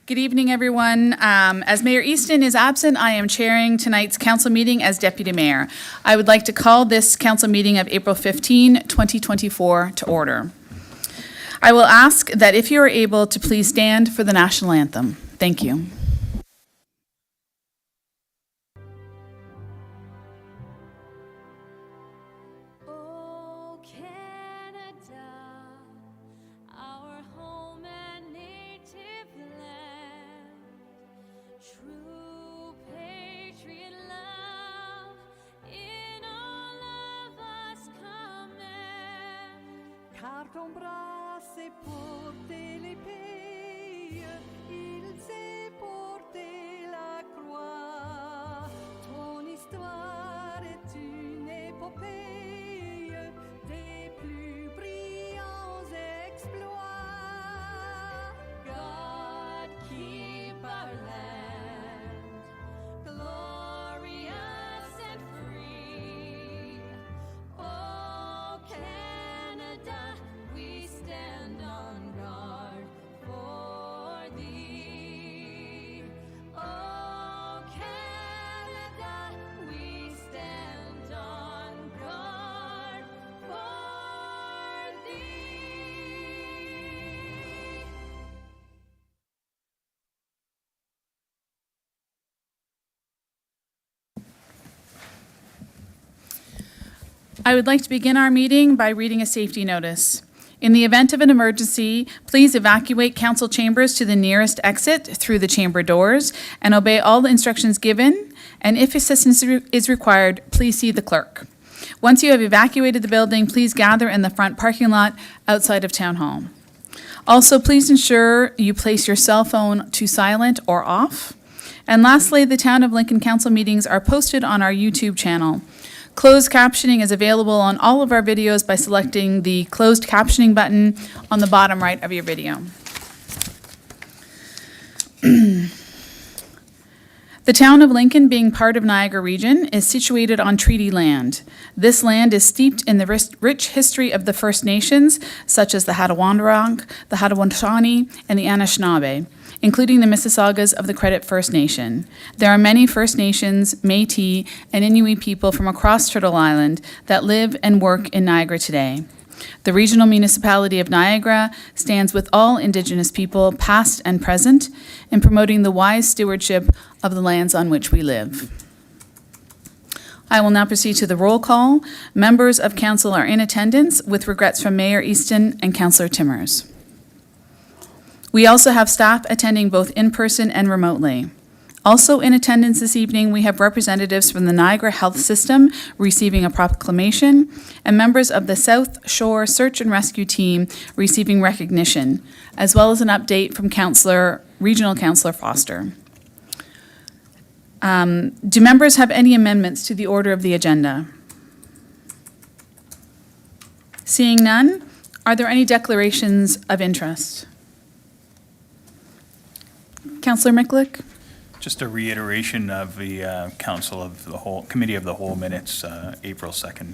Good evening, everyone. As Mayor Easton is absent, I am chairing tonight's council meeting as Deputy Mayor. I would like to call this council meeting of April 15, 2024 to order. I will ask that if you are able to please stand for the national anthem. Thank you. Car ton bras s'est porté l'épée, il s'est porté la croix. Ton histoire est une épopée des plus brillants exploits. God keep our land glorious and free. Oh, Canada, we stand on guard for thee. Oh, Canada, we stand on guard for thee. I would like to begin our meeting by reading a safety notice. In the event of an emergency, please evacuate council chambers to the nearest exit through the chamber doors and obey all the instructions given. And if assistance is required, please see the clerk. Once you have evacuated the building, please gather in the front parking lot outside of Town Hall. Also, please ensure you place your cell phone to silent or off. And lastly, the Town of Lincoln Council meetings are posted on our YouTube channel. Closed captioning is available on all of our videos by selecting the closed captioning button on the bottom right of your video. The Town of Lincoln, being part of Niagara Region, is situated on treaty land. This land is steeped in the rich history of the First Nations, such as the Hattawandrock, the Hattawatani, and the Anishinaabe, including the Mississaugas of the Credit First Nation. There are many First Nations, Métis, and Inuit people from across Turtle Island that live and work in Niagara today. The Regional Municipality of Niagara stands with all Indigenous people, past and present, in promoting the wise stewardship of the lands on which we live. I will now proceed to the roll call. Members of council are in attendance, with regrets from Mayor Easton and Councillor Timmers. We also have staff attending both in person and remotely. Also in attendance this evening, we have representatives from the Niagara Health System receiving a proclamation, and members of the South Shore Search and Rescue Team receiving recognition, as well as an update from Regional Councillor Foster. Do members have any amendments to the order of the agenda? Seeing none, are there any declarations of interest? Councillor Miklick? Just a reiteration of the Council of the Whole, Committee of the Whole minutes, April 2nd,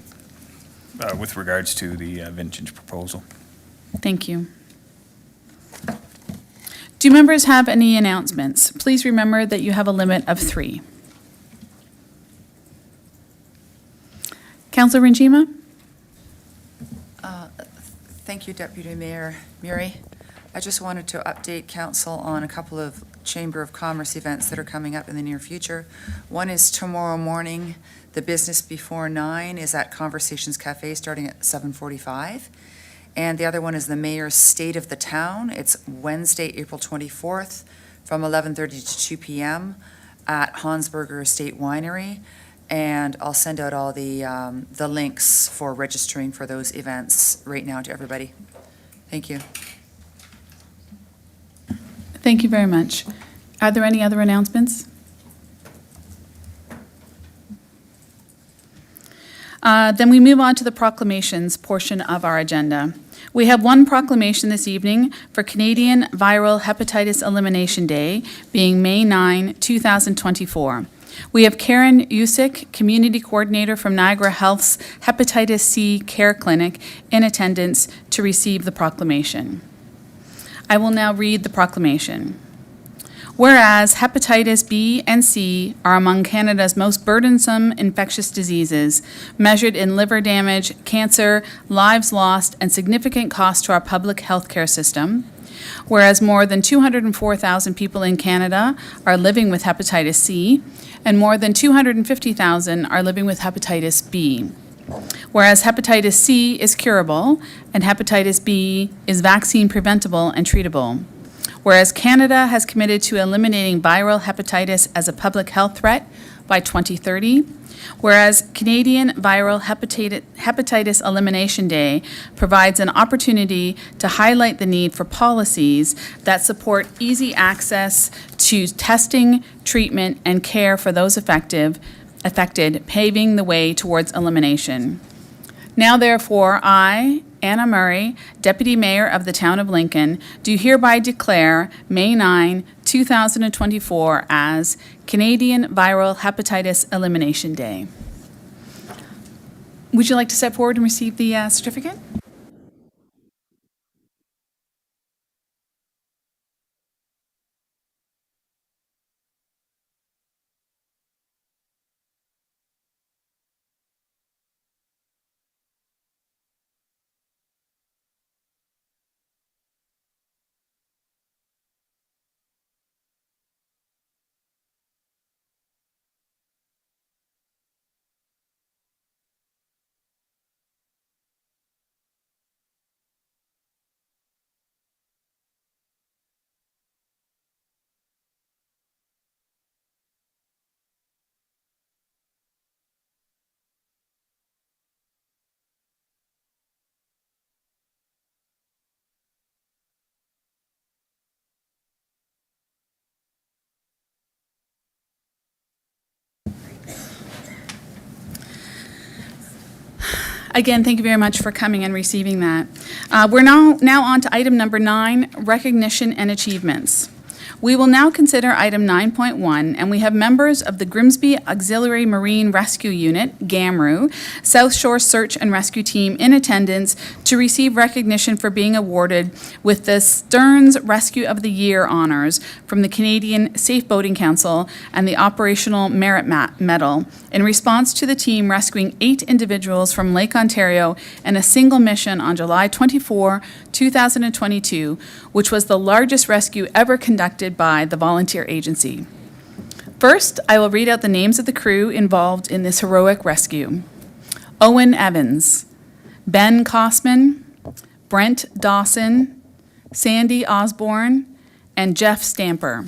with regards to the vintage proposal. Thank you. Do members have any announcements? Please remember that you have a limit of 3. Councillor Rinjima? Thank you, Deputy Mayor Murray. I just wanted to update Council on a couple of Chamber of Commerce events that are coming up in the near future. One is tomorrow morning. The Business Before 9 is at Conversations Cafe starting at 7:45. And the other one is the Mayor's State of the Town. It's Wednesday, April 24th from 11:30 to 2 p.m. at Hansberger Estate Winery. And I'll send out all the links for registering for those events right now to everybody. Thank you. Thank you very much. Are there any other announcements? Then we move on to the proclamations portion of our agenda. We have one proclamation this evening for Canadian Viral Hepatitis Elimination Day, being May 9, 2024. We have Karen Usick, Community Coordinator from Niagara Health's Hepatitis C Care Clinic, in attendance to receive the proclamation. I will now read the proclamation. Whereas hepatitis B and C are among Canada's most burdensome infectious diseases, measured in liver damage, cancer, lives lost, and significant cost to our public healthcare system. Whereas more than 204,000 people in Canada are living with hepatitis C, and more than 250,000 are living with hepatitis B. Whereas hepatitis C is curable and hepatitis B is vaccine preventable and treatable. Whereas Canada has committed to eliminating viral hepatitis as a public health threat by 2030. Whereas Canadian Viral Hepatitis Elimination Day provides an opportunity to highlight the need for policies that support easy access to testing, treatment, and care for those affected, paving the way towards elimination. Now therefore, I, Anna Murray, Deputy Mayor of the Town of Lincoln, do hereby declare May 9, 2024 as Canadian Viral Hepatitis Elimination Day. Would you like to step forward and receive the certificate? Again, thank you very much for coming and receiving that. We're now on to item number 9, recognition and achievements. We will now consider item 9.1, and we have members of the Grimsby Auxiliary Marine Rescue Unit, GAMRU, South Shore Search and Rescue Team in attendance to receive recognition for being awarded with the Stearns Rescue of the Year honors from the Canadian Safe Boating Council and the Operational Merit Medal in response to the team rescuing 8 individuals from Lake Ontario in a single mission on July 24, 2022, which was the largest rescue ever conducted by the volunteer agency. First, I will read out the names of the crew involved in this heroic rescue. Owen Evans, Ben Kosman, Brent Dawson, Sandy Osborne, and Jeff Stamper.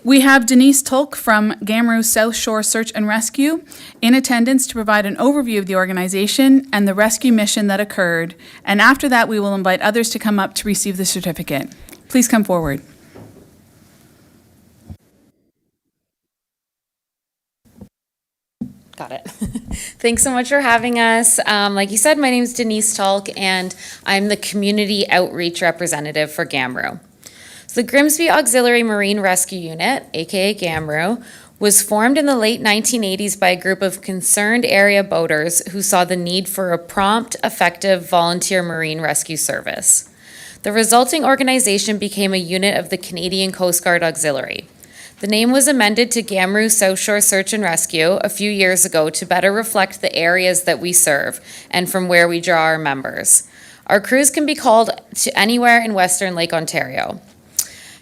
We have Denise Tolk from GAMRU South Shore Search and Rescue in attendance to provide an overview of the organization and the rescue mission that occurred, and after that we will invite others to come up to receive the certificate. Please come forward. Got it. Thanks so much for having us. Like you said, my name is Denise Tolk, and I'm the Community Outreach Representative for GAMRU. So the Grimsby Auxiliary Marine Rescue Unit, aka GAMRU, was formed in the late 1980s by a group of concerned area boaters who saw the need for a prompt, effective volunteer marine rescue service. The resulting organization became a unit of the Canadian Coast Guard Auxiliary. The name was amended to GAMRU South Shore Search and Rescue a few years ago to better reflect the areas that we serve and from where we draw our members. Our crews can be called to anywhere in Western Lake Ontario.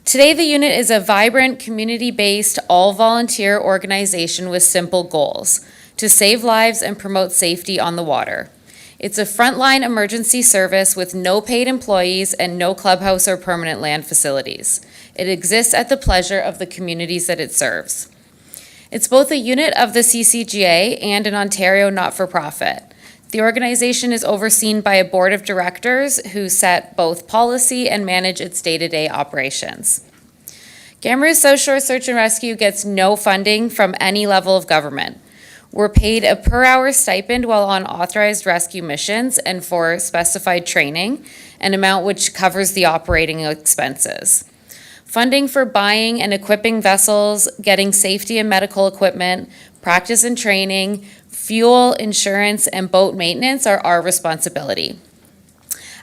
Today, the unit is a vibrant, community-based, all-volunteer organization with simple goals: to save lives and promote safety on the water. It's a frontline emergency service with no paid employees and no clubhouse or permanent land facilities. It exists at the pleasure of the communities that it serves. It's both a unit of the CCGA and an Ontario not-for-profit. The organization is overseen by a board of directors who set both policy and manage its day-to-day operations. GAMRU South Shore Search and Rescue gets no funding from any level of government. We're paid a per-hour stipend while on authorized rescue missions and for specified training, an amount which covers the operating expenses. Funding for buying and equipping vessels, getting safety and medical equipment, practice and training, fuel, insurance, and boat maintenance are our responsibility.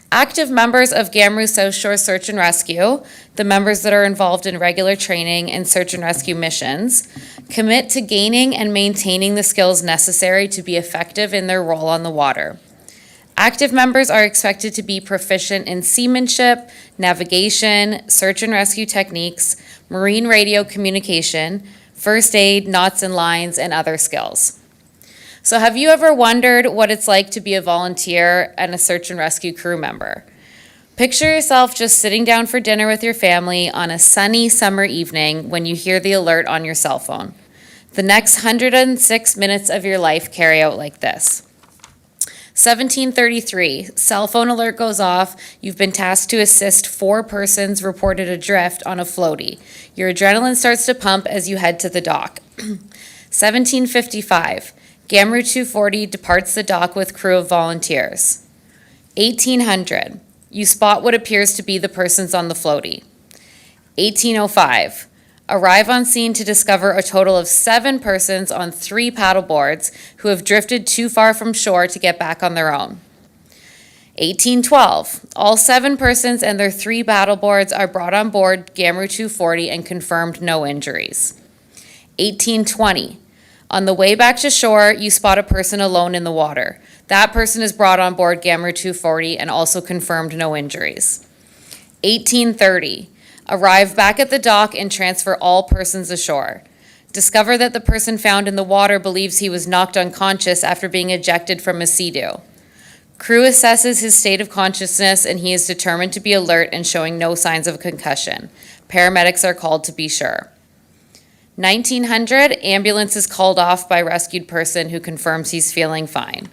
Active members of Gamru South Shore Search and Rescue, the members that are involved in regular training and search and rescue missions, commit to gaining and maintaining the skills necessary to be effective in their role on the water. Active members are expected to be proficient in seamanship, navigation, search and rescue techniques, marine radio communication, first aid, knots and lines, and other skills. So have you ever wondered what it's like to be a volunteer and a search and rescue crew member? Picture yourself just sitting down for dinner with your family on a sunny summer evening when you hear the alert on your cell phone. The next 106 minutes of your life carry out like this. 17:33, cell phone alert goes off. You've been tasked to assist 4 persons reported adrift on a floaty. Your adrenaline starts to pump as you head to the dock. 17:55, Gamru 240 departs the dock with crew of volunteers. 1800, you spot what appears to be the persons on the floaty. 1805, arrive on scene to discover a total of 7 persons on 3 paddleboards who have drifted too far from shore to get back on their own. 1812, all 7 persons and their 3 paddleboards are brought on board Gamru 240 and confirmed no injuries. 1820, on the way back to shore, you spot a person alone in the water. That person is brought on board Gamru 240 and also confirmed no injuries. 1830, arrive back at the dock and transfer all persons ashore. Discover that the person found in the water believes he was knocked unconscious after being ejected from a sea-doo. Crew assesses his state of consciousness and he is determined to be alert and showing no signs of concussion. Paramedics are called to be sure. 1900, ambulance is called off by rescued person who confirms he's feeling fine.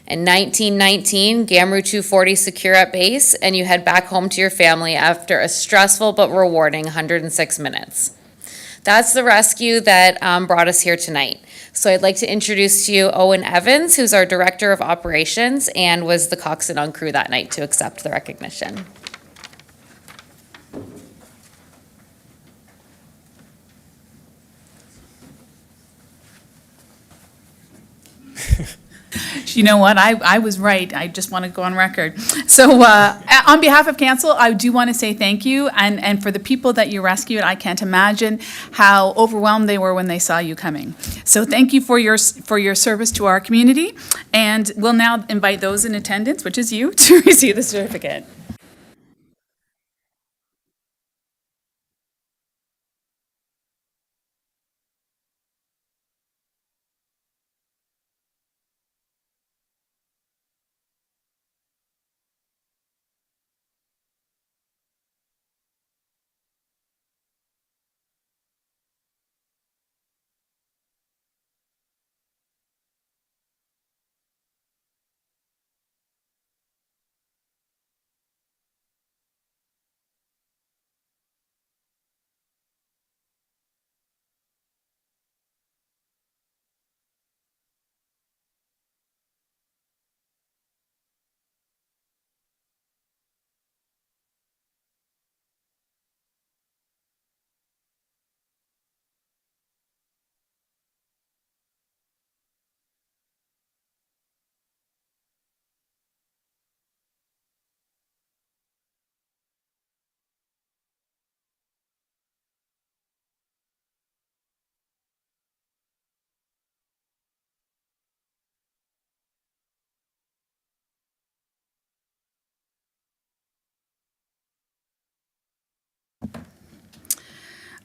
In 1919, Gamru 240 secure at base, and you head back home to your family after a stressful but rewarding 106 minutes. That's the rescue that brought us here tonight. So I'd like to introduce to you Owen Evans, who's our Director of Operations and was the coxswain on crew that night to accept the recognition. You know what? I was right. I just want to go on record. So on behalf of council, I do want to say thank you. And for the people that you rescued, I can't imagine how overwhelmed they were when they saw you coming. So thank you for your service to our community. And we'll now invite those in attendance, which is you, to receive the certificate.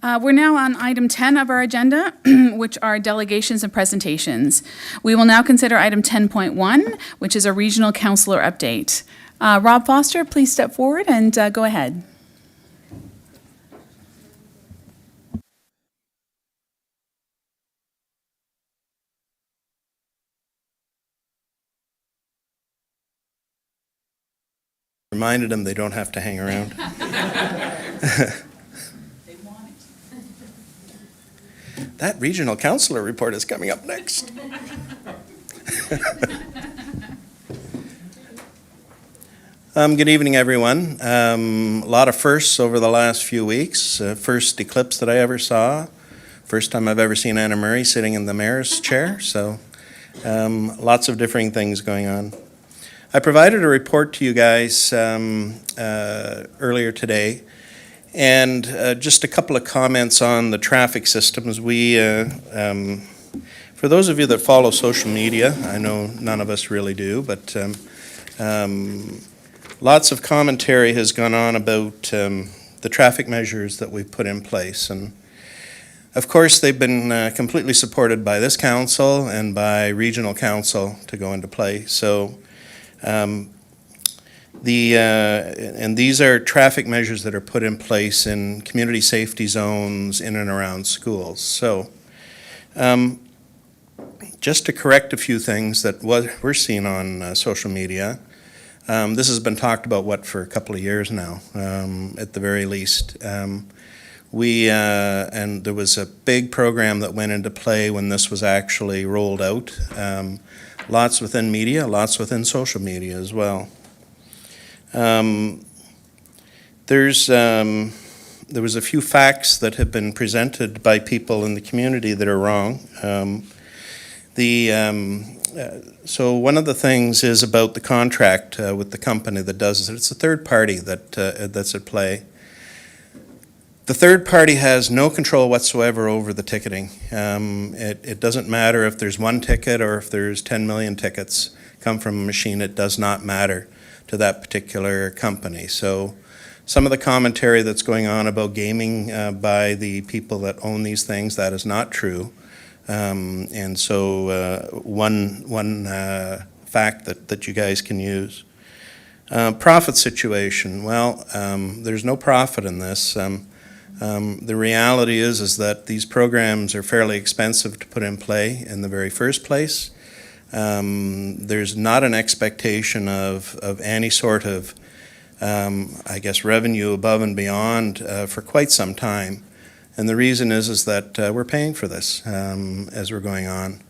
We're now on item 10 of our agenda, which are delegations and presentations. We will now consider item 10.1, which is a regional councillor update. Rob Foster, please step forward and go ahead. Reminded them they don't have to hang around. That regional councillor report is coming up next. Good evening, everyone. A lot of firsts over the last few weeks. First eclipse that I ever saw. First time I've ever seen Anna Murray sitting in the mayor's chair. So lots of differing things going on. I provided a report to you guys earlier today, and just a couple of comments on the traffic systems. For those of you that follow social media, I know none of us really do, but lots of commentary has gone on about the traffic measures that we've put in place. And of course, they've been completely supported by this council and by regional council to go into play. So and these are traffic measures that are put in place in community safety zones in and around schools. So just to correct a few things that we're seeing on social media, this has been talked about, for a couple of years now, at the very least. And there was a big program that went into play when this was actually rolled out. Lots within media, lots within social media as well. There was a few facts that have been presented by people in the community that are wrong. So one of the things is about the contract with the company that does it. It's a third party that's at play. The third party has no control whatsoever over the ticketing. It doesn't matter if there's one ticket or if there's 10 million tickets come from a machine. It does not matter to that particular company. So some of the commentary that's going on about gaming by the people that own these things, that is not true. And so one fact that you guys can use. Profit situation, well, there's no profit in this. The reality is that these programs are fairly expensive to put in play in the very first place. There's not an expectation of any sort of, revenue above and beyond for quite some time. And the reason is that we're paying for this as we're going on.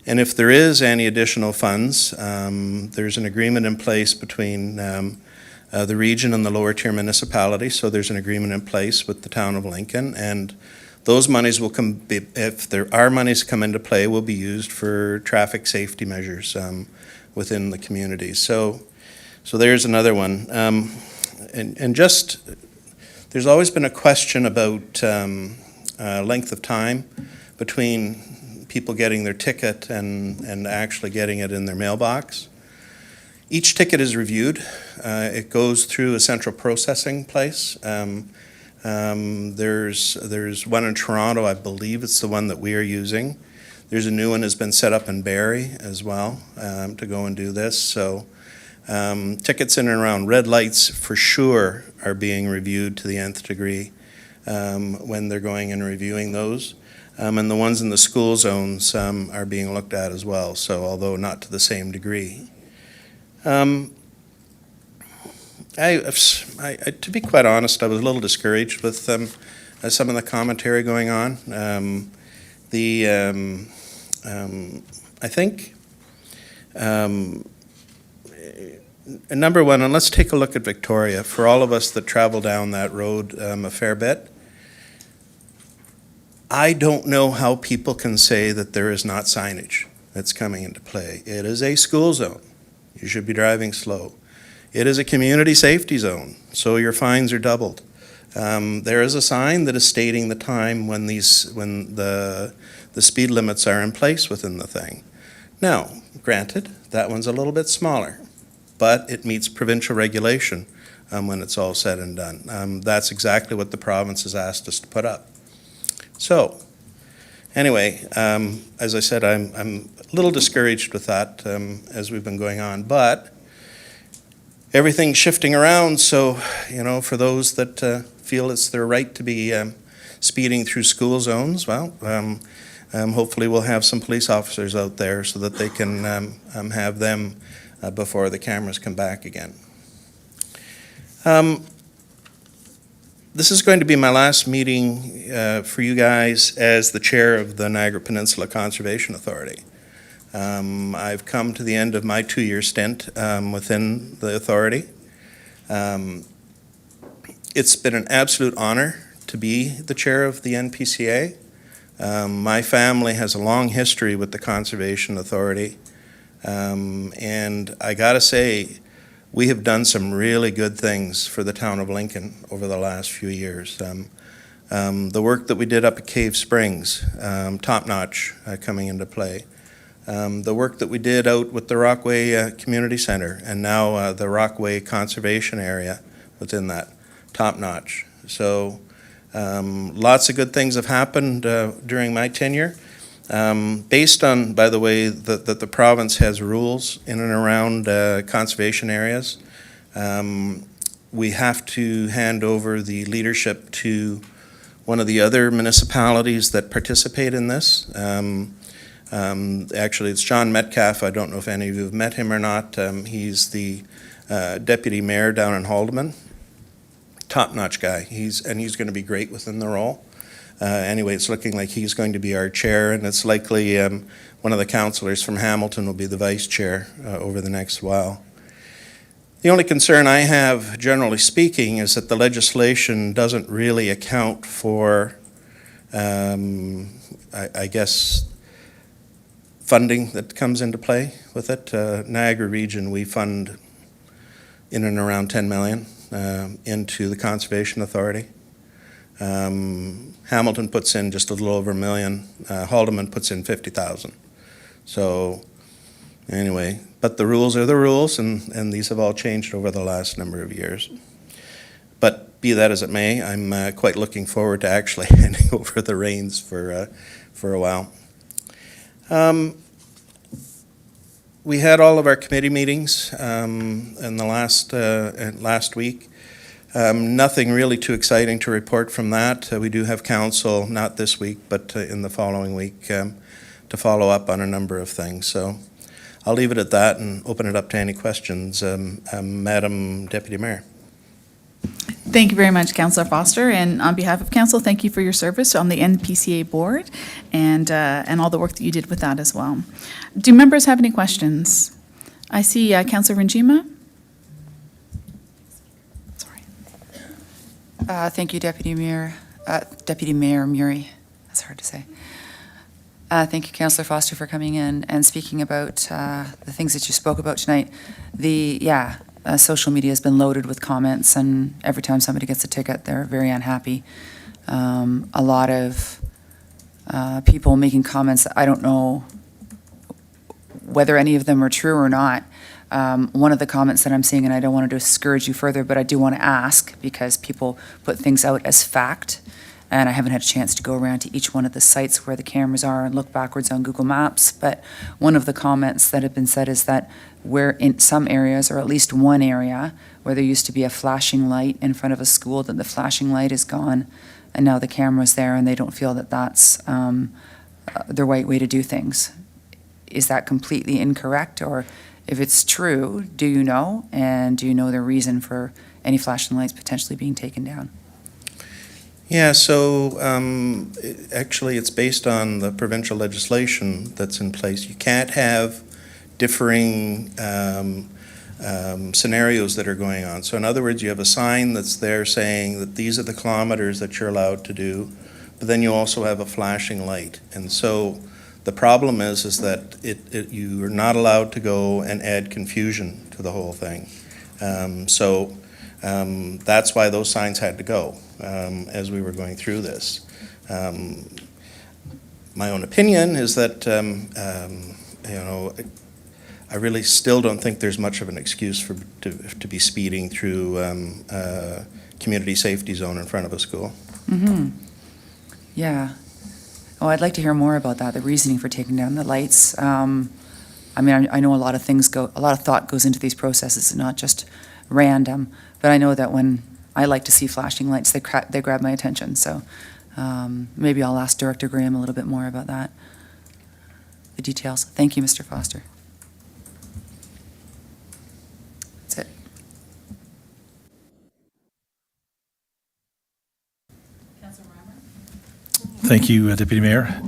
And if there is any additional funds, there's an agreement in place between the region and the lower tier municipality. So there's an agreement in place with the town of Lincoln, and those monies will if there are monies come into play, will be used for traffic safety measures within the community. So there's another one. And just, there's always been a question about length of time between people getting their ticket and actually getting it in their mailbox. Each ticket is reviewed. It goes through a central processing place. There's one in Toronto, I believe it's the one that we are using. There's a new one that's been set up in Barrie as well to go and do this. So tickets in and around red lights for sure are being reviewed to the nth degree when they're going and reviewing those. And the ones in the school zones are being looked at as well, so although not to the same degree. To be quite honest, I was a little discouraged with some of the commentary going on. I think number one, and let's take a look at Victoria. For all of us that travel down that road a fair bit, I don't know how people can say that there is not signage that's coming into play. It is a school zone. You should be driving slow. It is a community safety zone, so your fines are doubled. There is a sign that is stating the time when the speed limits are in place within the thing. Now, granted, that one's a little bit smaller, but it meets provincial regulation when it's all said and done. That's exactly what the province has asked us to put up. So, anyway, as I said, I'm a little discouraged with that as we've been going on, but everything's shifting around, so, for those that feel it's their right to be speeding through school zones, well, hopefully we'll have some police officers out there so that they can have them before the cameras come back again. This is going to be my last meeting for you guys as the chair of the Niagara Peninsula Conservation Authority. I've come to the end of my 2-year stint within the authority. It's been an absolute honor to be the chair of the NPCA. My family has a long history with the Conservation Authority. And I gotta say, we have done some really good things for the town of Lincoln over the last few years. The work that we did up at Cave Springs, top-notch coming into play. The work that we did out with the Rockaway Community Center and now the Rockaway Conservation Area within that, top-notch. So lots of good things have happened during my tenure. Based on, by the way, that the province has rules in and around conservation areas, we have to hand over the leadership to one of the other municipalities that participate in this. Actually, it's John Metcalf. I don't know if any of you have met him or not. He's the deputy mayor down in Haldeman. Top-notch guy. He's going to be great within the role. Anyway, it's looking like he's going to be our chair, and it's likely one of the councillors from Hamilton will be the vice chair over the next while. The only concern I have, generally speaking, is that the legislation doesn't really account for, I guess, funding that comes into play with it. Niagara Region, we fund in and around 10 million into the Conservation Authority. Hamilton puts in just a little over $1 million. Haldeman puts in 50,000. So anyway, but the rules are the rules, and these have all changed over the last number of years. But be that as it may, I'm quite looking forward to actually handing over the reins for a while. We had all of our committee meetings in the last week. Nothing really too exciting to report from that. We do have council, not this week, but in the following week to follow up on a number of things. So I'll leave it at that and open it up to any questions. Madam Deputy Mayor. Thank you very much, Councillor Foster. And on behalf of council, thank you for your service on the NPCA board and all the work that you did with that as well. Do members have any questions? I see Councillor Rinjima. Thank you, Deputy Mayor Murray. That's hard to say. Thank you, Councillor Foster, for coming in and speaking about the things that you spoke about tonight. Social media has been loaded with comments, and every time somebody gets a ticket, they're very unhappy. A lot of people making comments that I don't know whether any of them are true or not. One of the comments that I'm seeing, and I don't want to discourage you further, but I do want to ask because people put things out as fact, and I haven't had a chance to go around to each one of the sites where the cameras are and look backwards on Google Maps, but one of the comments that have been said is that where in some areas, or at least one area, where there used to be a flashing light in front of a school, that the flashing light is gone, and now the camera's there, and they don't feel that that's the right way to do things. Is that completely incorrect, or if it's true, do you know? And do you know the reason for any flashing lights potentially being taken down? Yeah, so actually it's based on the provincial legislation that's in place. You can't have differing scenarios that are going on. So in other words, you have a sign that's there saying that these are the kilometers that you're allowed to do, but then you also have a flashing light. And so the problem is that you are not allowed to go and add confusion to the whole thing. That's why those signs had to go as we were going through this. My own opinion is that, I really still don't think there's much of an excuse to be speeding through a community safety zone in front of a school. Mm-hmm. Yeah. Oh, I'd like to hear more about that, the reasoning for taking down the lights. I know a lot of thought goes into these processes, it's not just random, but I know that when I like to see flashing lights, they grab my attention. So maybe I'll ask Director Graham a little bit more about that, the details. Thank you, Mr. Foster. That's it. Thank you, Deputy Mayor.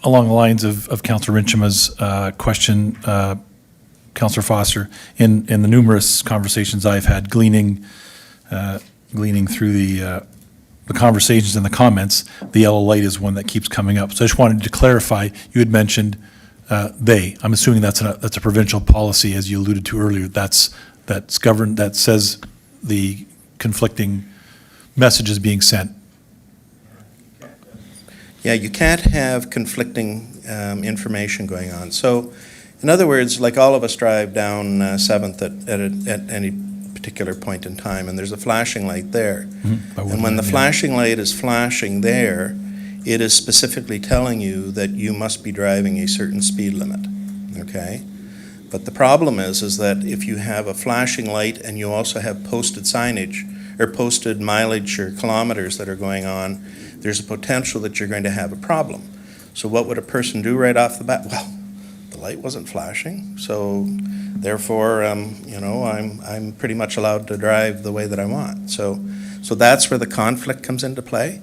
Along the lines of Councillor Rinchima's question, Councillor Foster, in the numerous conversations I've had gleaning through the conversations and the comments, the yellow light is one that keeps coming up. So I just wanted to clarify, you had mentioned I'm assuming that's a provincial policy, as you alluded to earlier, that's governed, that says the conflicting messages being sent. Yeah, you can't have conflicting information going on. So, in other words, like all of us drive down 7th at any particular point in time, and there's a flashing light there. And when the flashing light is flashing there, it is specifically telling you that you must be driving a certain speed limit, okay? But the problem is that if you have a flashing light and you also have posted signage, or posted mileage or kilometers that are going on, there's a potential that you're going to have a problem. So what would a person do right off the bat? Well, the light wasn't flashing, so therefore, I'm pretty much allowed to drive the way that I want. So that's where the conflict comes into play,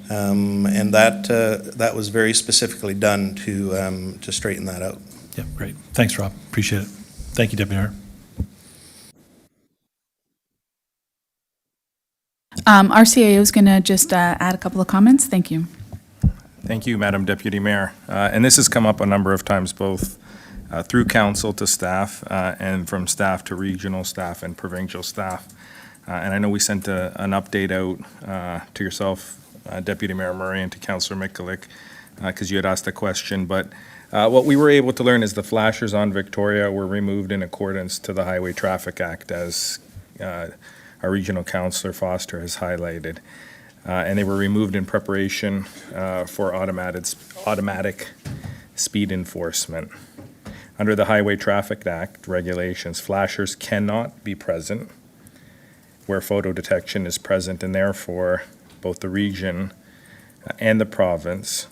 and that was very specifically done to straighten that out. Yeah, great. Thanks, Rob. Appreciate it. Thank you, Deputy Mayor. Our CAO is going to just add a couple of comments. Thank you. Thank you, Madam Deputy Mayor. And this has come up a number of times, both through council to staff and from staff to regional staff and provincial staff. And I know we sent an update out to yourself, Deputy Mayor Murray, and to Councillor Mikulik, because you had asked a question. But what we were able to learn is the flashers on Victoria were removed in accordance to the Highway Traffic Act, as our regional councillor Foster has highlighted. And they were removed in preparation for automatic speed enforcement. Under the Highway Traffic Act regulations, flashers cannot be present where photo detection is present, and therefore both the region and the province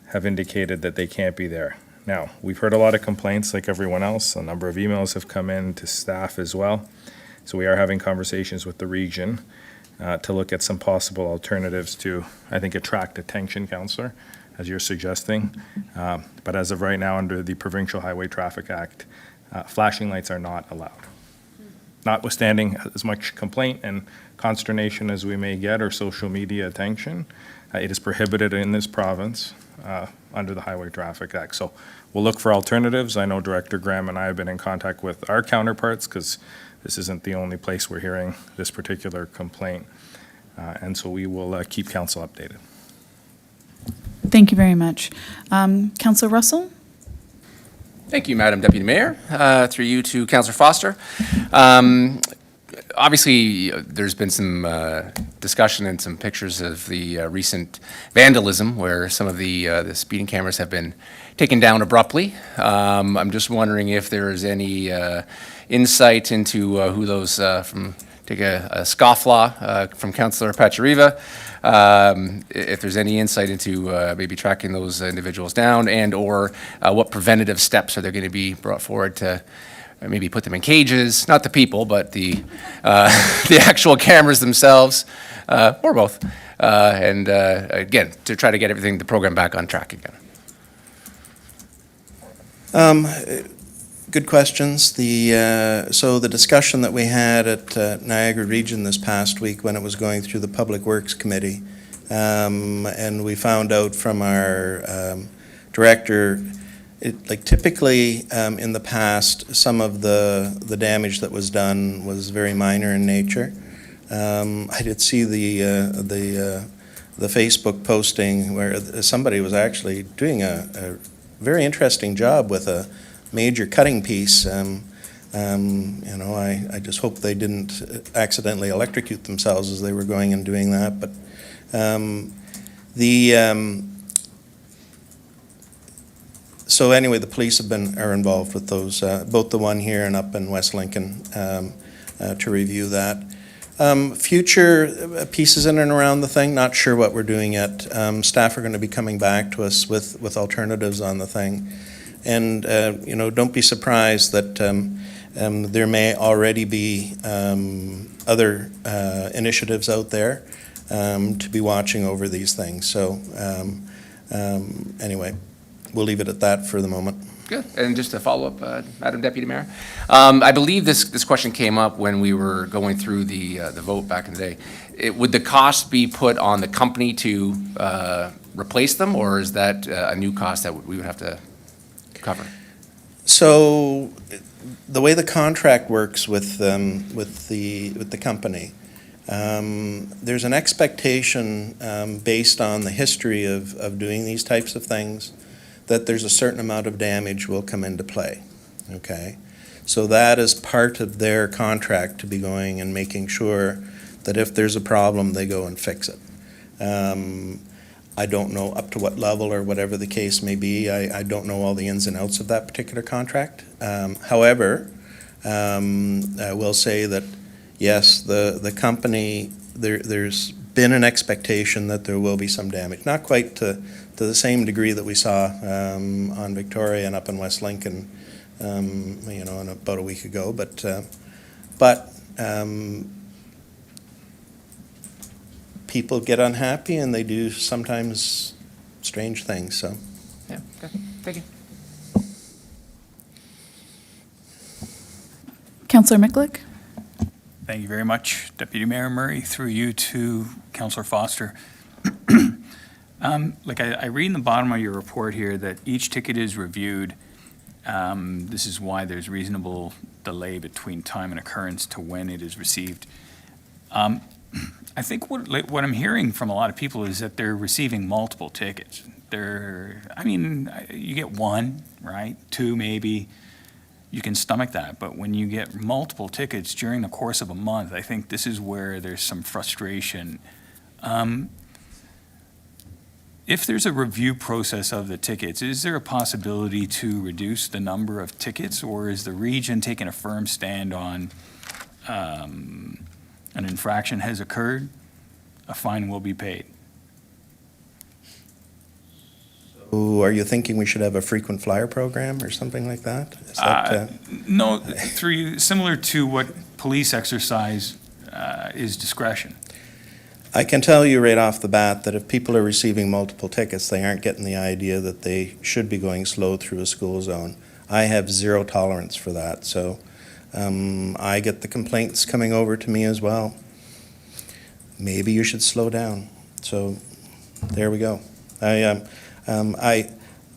have indicated that they can't be there. Now, we've heard a lot of complaints like everyone else. A number of emails have come in to staff as well. So we are having conversations with the region to look at some possible alternatives to, I think, attract attention, Councillor, as you're suggesting. But as of right now, under the Provincial Highway Traffic Act, flashing lights are not allowed. Notwithstanding as much complaint and consternation as we may get, or social media attention, it is prohibited in this province under the Highway Traffic Act. So we'll look for alternatives. I know Director Graham and I have been in contact with our counterparts, because this isn't the only place we're hearing this particular complaint. And so we will keep council updated. Thank you very much. Councillor Russell? Thank you, Madam Deputy Mayor. Through you to Councillor Foster. Obviously, there's been some discussion and some pictures of the recent vandalism where some of the speeding cameras have been taken down abruptly. I'm just wondering if there's any insight into who those from. Take a scofflaw from Councillor Pachariva. If there's any insight into maybe tracking those individuals down, and or what preventative steps are there going to be brought forward to maybe put them in cages, not the people, but the actual cameras themselves, or both, and again, to try to get everything, the program back on track again. Good questions. So the discussion that we had at Niagara Region this past week when it was going through the Public Works Committee, and we found out from our director, typically in the past, some of the damage that was done was very minor in nature. I did see the Facebook posting where somebody was actually doing a very interesting job with a major cutting piece. I just hope they didn't accidentally electrocute themselves as they were going and doing that. But so anyway, the police are involved with those, both the one here and up in West Lincoln, to review that. Future pieces in and around the thing, not sure what we're doing yet. Staff are going to be coming back to us with alternatives on the thing. And, don't be surprised that there may already be other initiatives out there to be watching over these things. So anyway, we'll leave it at that for the moment. Good. And just to follow up, Madam Deputy Mayor, I believe this question came up when we were going through the vote back in the day. Would the cost be put on the company to replace them, or is that a new cost that we would have to cover? So the way the contract works with the company, there's an expectation based on the history of doing these types of things that there's a certain amount of damage will come into play, okay? So that is part of their contract, to be going and making sure that if there's a problem, they go and fix it. I don't know up to what level or whatever the case may be. I don't know all the ins and outs of that particular contract. However, I will say that, yes, the company, there's been an expectation that there will be some damage. Not quite to the same degree that we saw on Victoria and up in West Lincoln, in about a week ago, but people get unhappy and they do sometimes strange things, so. Yeah, okay, thank you. Councillor Micklick? Thank you very much, Deputy Mayor Murray, through you to Councillor Foster. I read in the bottom of your report here that each ticket is reviewed. This is why there's reasonable delay between time and occurrence to when it is received. I think what I'm hearing from a lot of people is that they're receiving multiple tickets. You get one, right? Two, maybe. You can stomach that. But when you get multiple tickets during the course of a month, I think this is where there's some frustration. If there's a review process of the tickets, is there a possibility to reduce the number of tickets, or is the region taking a firm stand on an infraction has occurred, a fine will be paid? Ooh, are you thinking we should have a frequent flyer program or something like that? Is that No, similar to what police exercise is discretion. I can tell you right off the bat that if people are receiving multiple tickets, they aren't getting the idea that they should be going slow through a school zone. I have zero tolerance for that, so I get the complaints coming over to me as well. Maybe you should slow down. So there we go.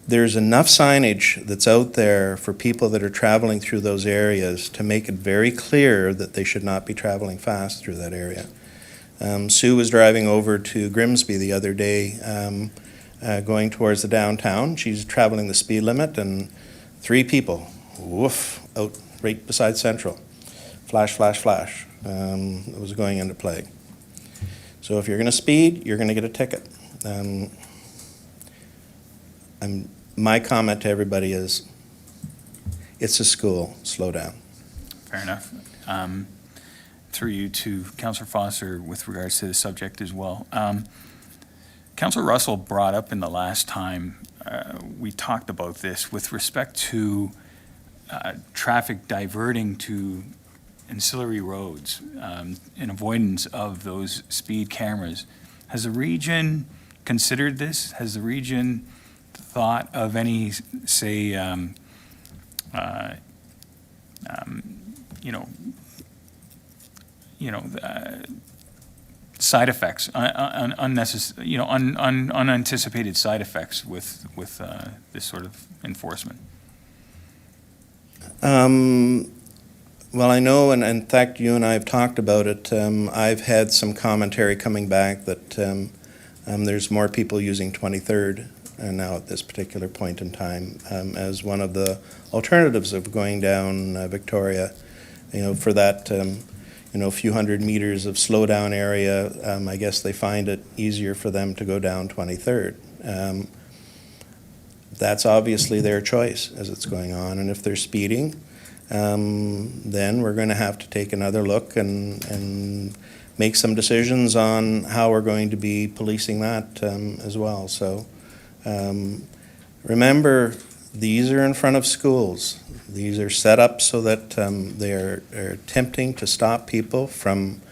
There's enough signage that's out there for people that are traveling through those areas to make it very clear that they should not be traveling fast through that area. Sue was driving over to Grimsby the other day, going towards the downtown. She's traveling the speed limit, and 3 people, woof, out right beside Central. Flash, flash, flash. It was going into play. So if you're going to speed, you're going to get a ticket. My comment to everybody is, it's a school, slow down. Fair enough. Through you to Councillor Foster with regards to the subject as well. Councillor Russell brought up in the last time we talked about this with respect to traffic diverting to ancillary roads in avoidance of those speed cameras. Has the region considered this? Has the region thought of any, say, side effects, unanticipated side effects with this sort of enforcement? Well, I know, and in fact, you and I have talked about it. I've had some commentary coming back that there's more people using 23rd now at this particular point in time as one of the alternatives of going down Victoria, for that few hundred meters of slowdown area. I guess they find it easier for them to go down 23rd. That's obviously their choice as it's going on, and if they're speeding, then we're going to have to take another look and make some decisions on how we're going to be policing that as well. So remember, these are in front of schools. These are set up so that they're attempting to stop people from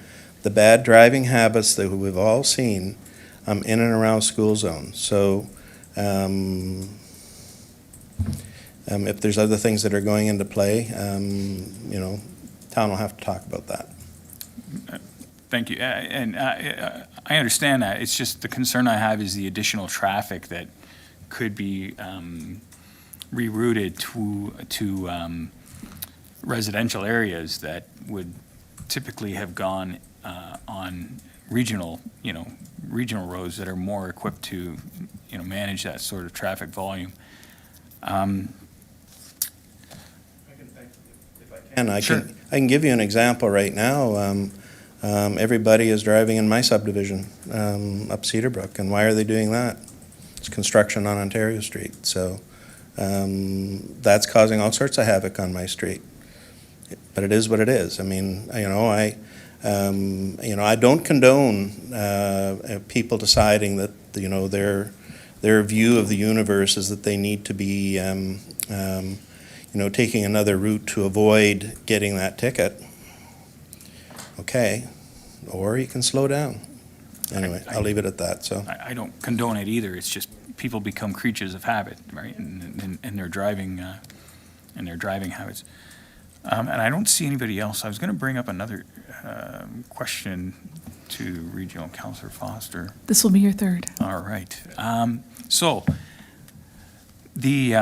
the bad driving habits that we've all seen in and around school zones. So if there's other things that are going into play, town will have to talk about that. Thank you. And I understand that. It's just the concern I have is the additional traffic that could be rerouted to residential areas that would typically have gone on regional roads that are more equipped to, manage that sort of traffic volume. And I Sure. can give you an example right now. Everybody is driving in my subdivision up Cedarbrook, and why are they doing that? It's construction on Ontario Street, so that's causing all sorts of havoc on my street. But it is what it is. I mean, I don't condone people deciding that their view of the universe is that they need to be taking another route to avoid getting that ticket. Okay, or you can slow down. Anyway, I'll leave it at that, so. I don't condone it either. It's just people become creatures of habit, right? And their driving habits. And I don't see anybody else. I was going to bring up another question to Regional Councillor Foster. This will be your third. All right. So the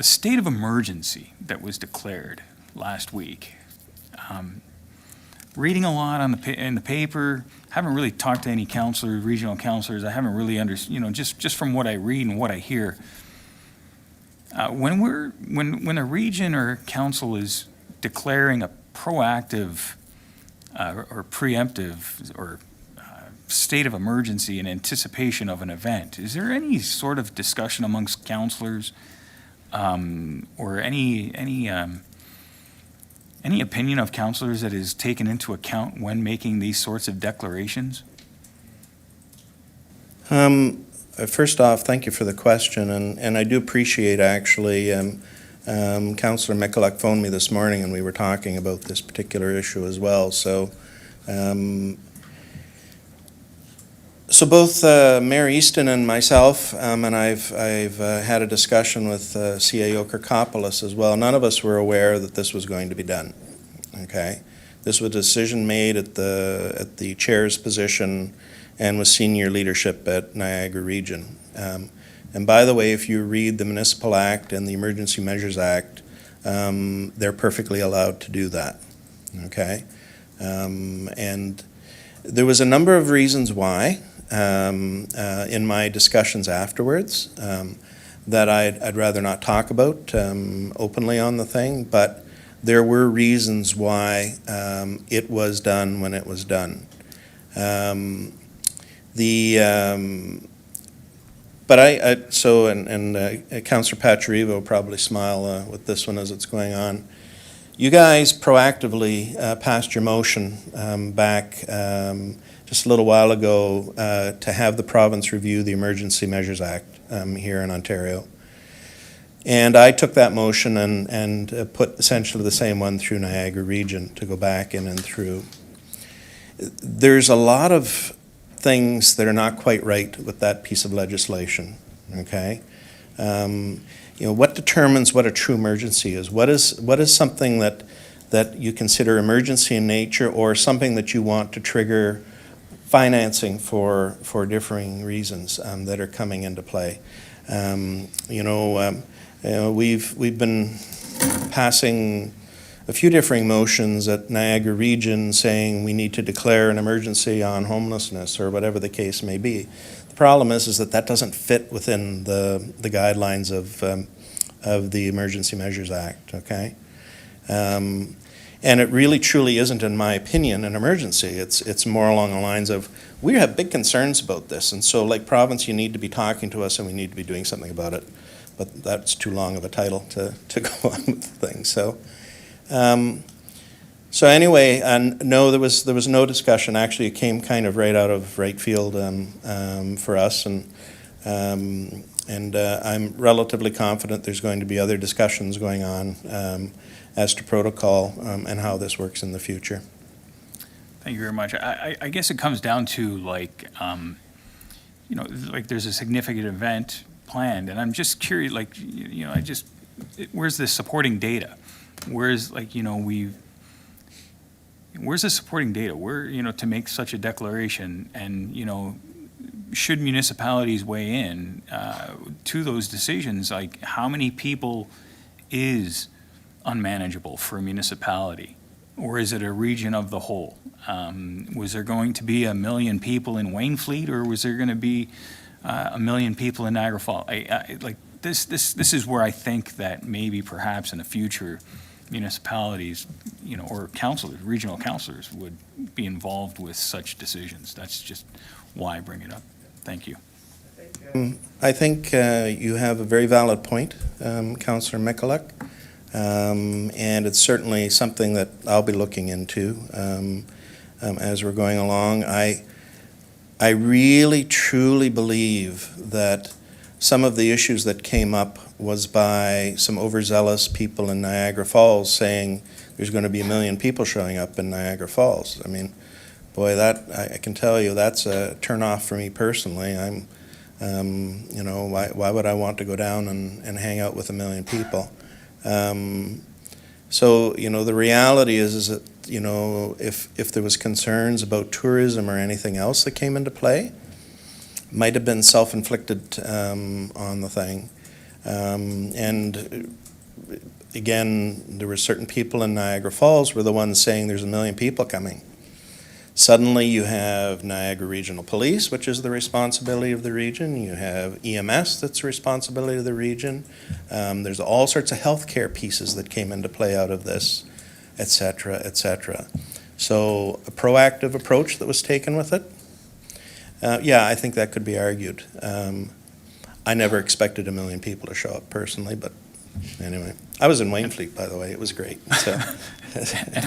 state of emergency that was declared last week, reading a lot in the paper, haven't really talked to any councillors, regional councillors. I haven't really just from what I read and what I hear. When a region or council is declaring a proactive or preemptive or state of emergency in anticipation of an event, is there any sort of discussion amongst councillors or any opinion of councillors that is taken into account when making these sorts of declarations? First off, thank you for the question, and I do appreciate actually, Councillor Michalak phoned me this morning and we were talking about this particular issue as well. So both Mayor Easton and myself, and I've had a discussion with CAO Kirkopoulos as well. None of us were aware that this was going to be done. Okay, this was a decision made at the chair's position and with senior leadership at Niagara Region. And by the way, if you read the Municipal Act and the Emergency Measures Act, they're perfectly allowed to do that. Okay, and there was a number of reasons why. In my discussions afterwards, that I'd rather not talk about openly on the thing, but there were reasons why it was done when it was done. Councillor Pachariva will probably smile with this one as it's going on. You guys proactively passed your motion back just a little while ago to have the province review the Emergency Measures Act here in Ontario. And I took that motion and put essentially the same one through Niagara Region to go back in and through. There's a lot of things that are not quite right with that piece of legislation, okay? What determines what a true emergency is? What is something that you consider emergency in nature or something that you want to trigger financing for differing reasons that are coming into play? We've been passing a few differing motions at Niagara Region saying we need to declare an emergency on homelessness or whatever the case may be. The problem is that doesn't fit within the guidelines of the Emergency Measures Act, okay? And it really truly isn't, in my opinion, an emergency. It's more along the lines of, we have big concerns about this, and so like province, you need to be talking to us and we need to be doing something about it. But that's too long of a title to go on with the thing. So anyway, and no, there was no discussion. Actually, it came kind of right out of right field for us, and I'm relatively confident there's going to be other discussions going on as to protocol and how this works in the future. Thank you very much. I guess it comes down to like there's a significant event planned, and I'm just curious, where's the supporting data? Where's where's the supporting data? Where, to make such a declaration and, should municipalities weigh in to those decisions, like how many people is unmanageable for a municipality? Or is it a region of the whole? Was there going to be 1 million people in Waynfleet, or was there going to be 1 million people in Niagara Falls? This is where I think that maybe perhaps in the future, municipalities, or councilors, regional councilors would be involved with such decisions. That's just why I bring it up. Thank you. I think you have a very valid point, Councillor Michalek. And it's certainly something that I'll be looking into as we're going along. I really, truly believe that some of the issues that came up was by some overzealous people in Niagara Falls saying there's going to be 1 million people showing up in Niagara Falls. I mean, boy, that I can tell you that's a turnoff for me personally. I'm, why would I want to go down and hang out with 1 million people? So, the reality is that, if there was concerns about tourism or anything else that came into play, might have been self-inflicted on the thing. And again, there were certain people in Niagara Falls were the ones saying there's 1 million people coming. Suddenly you have Niagara Regional Police, which is the responsibility of the region. You have EMS, that's the responsibility of the region. There's all sorts of healthcare pieces that came into play out of this, et cetera, et cetera. So a proactive approach that was taken with it, I think that could be argued. I never expected 1 million people to show up personally, but anyway. I was in Waynfleet, by the way. It was great. So. And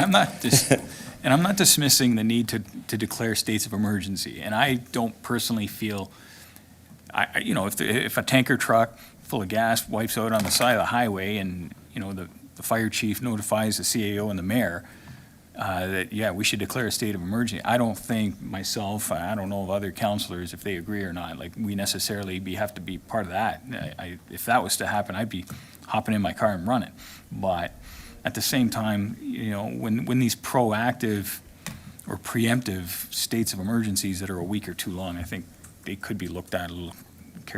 I'm not dismissing the need to declare states of emergency. And I don't personally feel, if a tanker truck full of gas wipes out on the side of the highway and, the fire chief notifies the CAO and the mayor that, we should declare a state of emergency. I don't think myself, I don't know of other councillors if they agree or not, like we necessarily have to be part of that. If that was to happen, I'd be hopping in my car and running. But at the same time, when these proactive or preemptive states of emergencies that are a week or too long, I think they could be looked at a little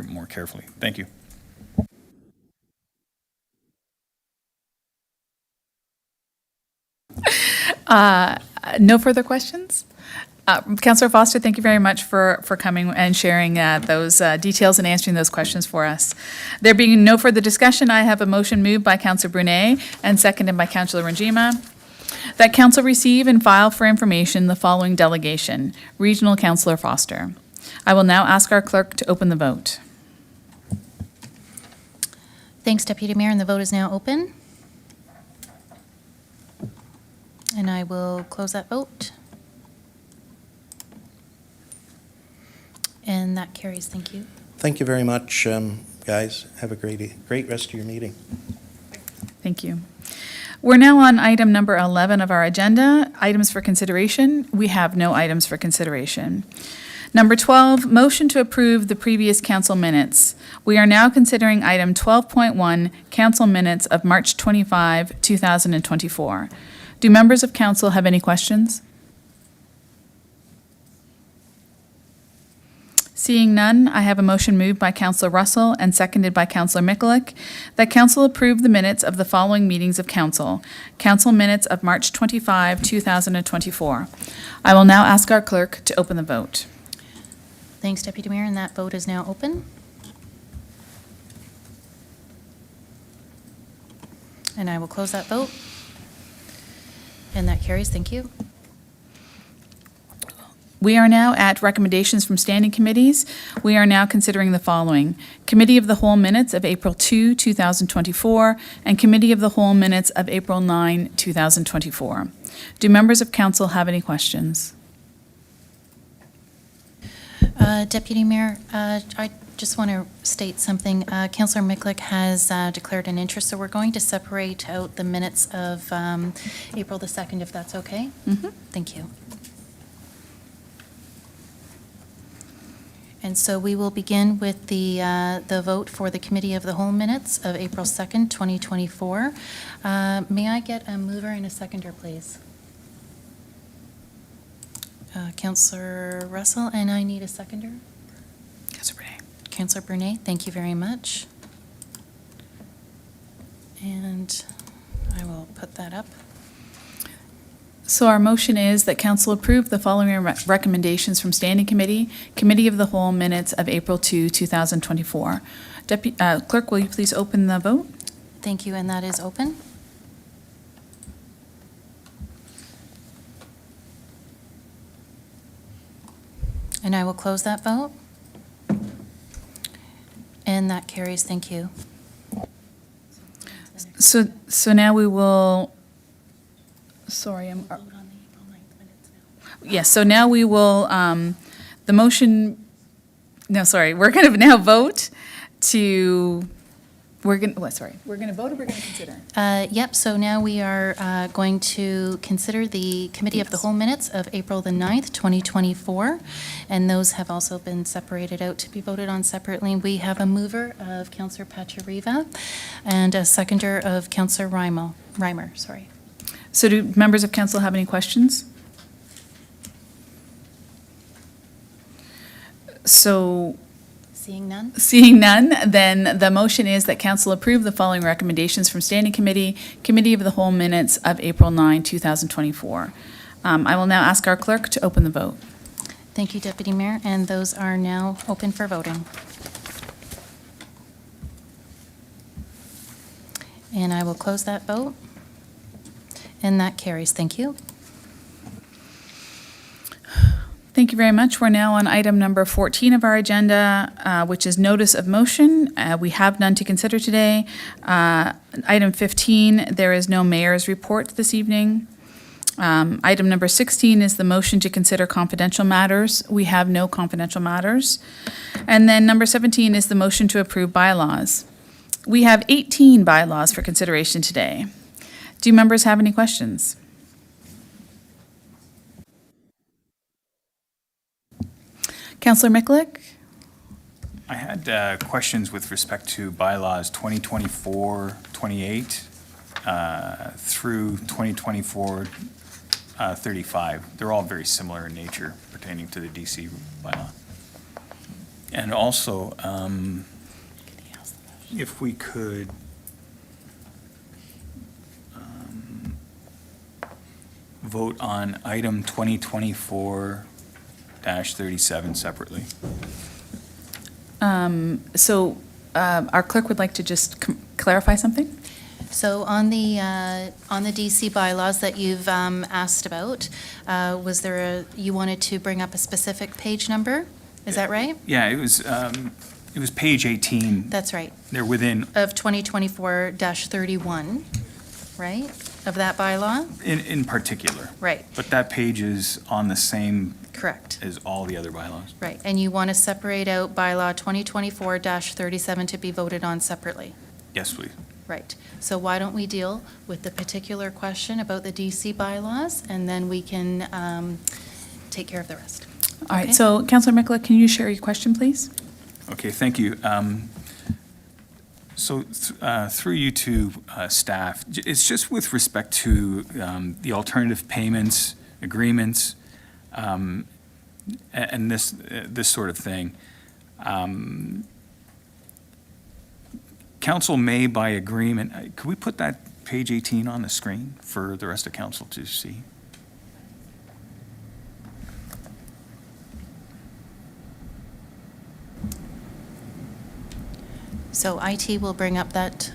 more carefully. Thank you. No further questions? Councillor Foster, thank you very much for coming and sharing those details and answering those questions for us. There being no further discussion, I have a motion moved by Councillor Brunet and seconded by Councillor Rangima that Council receive and file for information the following delegation. Regional Councillor Foster. I will now ask our clerk to open the vote. Thanks, Deputy Mayor, and the vote is now open. And I will close that vote. And that carries. Thank you. Thank you very much, guys. Have a great rest of your meeting. Thank you. We're now on item number 11 of our agenda, items for consideration. We have no items for consideration. Number 12, motion to approve the previous council minutes. We are now considering item 12.1, council minutes of March 25, 2024. Do members of council have any questions? Seeing none, I have a motion moved by Councillor Russell and seconded by Councillor Michalek that council approve the minutes of the following meetings of council. Council minutes of March 25, 2024. I will now ask our clerk to open the vote. Thanks, Deputy Mayor, and that vote is now open. And I will close that vote. And that carries. Thank you. We are now at recommendations from standing committees. We are now considering the following: Committee of the Whole minutes of April 2, 2024, and Committee of the Whole minutes of April 9, 2024. Do members of council have any questions? Deputy Mayor, I just want to state something. Councillor Michalek has declared an interest, so we're going to separate out the minutes of April the 2nd, if that's okay. Mm-hmm. Thank you. And so we will begin with the vote for the Committee of the Whole minutes of April 2nd, 2024. May I get a mover and a seconder, please? Counselor Russell, and I need a seconder. Councillor Brunei. Counselor Brunei, thank you very much. And I will put that up. So our motion is that council approve the following recommendations from Standing Committee, Committee of the Whole minutes of April 2, 2024. Clerk, will you please open the vote? Thank you, and that is open. And I will close that vote. And that carries, thank you. So now we will, sorry, yes, so now we will, the motion, no, sorry, we're going to now vote to, we're going to vote or we're going to consider? Yep, so now we are going to consider the Committee of the Whole minutes of April the 9th, 2024, and those have also been separated out to be voted on separately. We have a mover of Councillor Pachariva and a seconder of Councillor Reimer, sorry. So do members of council have any questions? So Seeing none, then the motion is that council approve the following recommendations from Standing Committee, Committee of the Whole minutes of April 9, 2024. I will now ask our clerk to open the vote. Thank you, Deputy Mayor, and those are now open for voting. And I will close that vote. And that carries. Thank you. Thank you very much. We're now on item number 14 of our agenda, which is notice of motion. We have none to consider today. Item 15, there is no mayor's report this evening. Item number 16 is the motion to consider confidential matters. We have no confidential matters. And then number 17 is the motion to approve bylaws. We have 18 bylaws for consideration today. Do members have any questions? Councillor Miklick? I had questions with respect to bylaws 2024-28 through 2024-35. They're all very similar in nature pertaining to the DC bylaw. And also, if we could vote on item 2024-37 separately. So our clerk would like to just clarify something? So on the DC bylaws that you've asked about, was there you wanted to bring up a specific page number? Is that right? Yeah, it was page 18. That's right. They're within, Of 2024-31, right? Of that bylaw? in particular. Right, But that page is on the same correct. as all the other bylaws. Right, and you want to separate out bylaw 2024-37 to be voted on separately? Yes, please. Right. So why don't we deal with the particular question about the DC bylaws, and then we can take care of the rest. All right, Okay. so Councillor Miklick, can you share your question, please? Okay, thank you. So through you to staff, it's just with respect to the alternative payments, agreements, and this sort of thing. Council may by agreement, could we put that page 18 on the screen for the rest of council to see? So IT will bring up that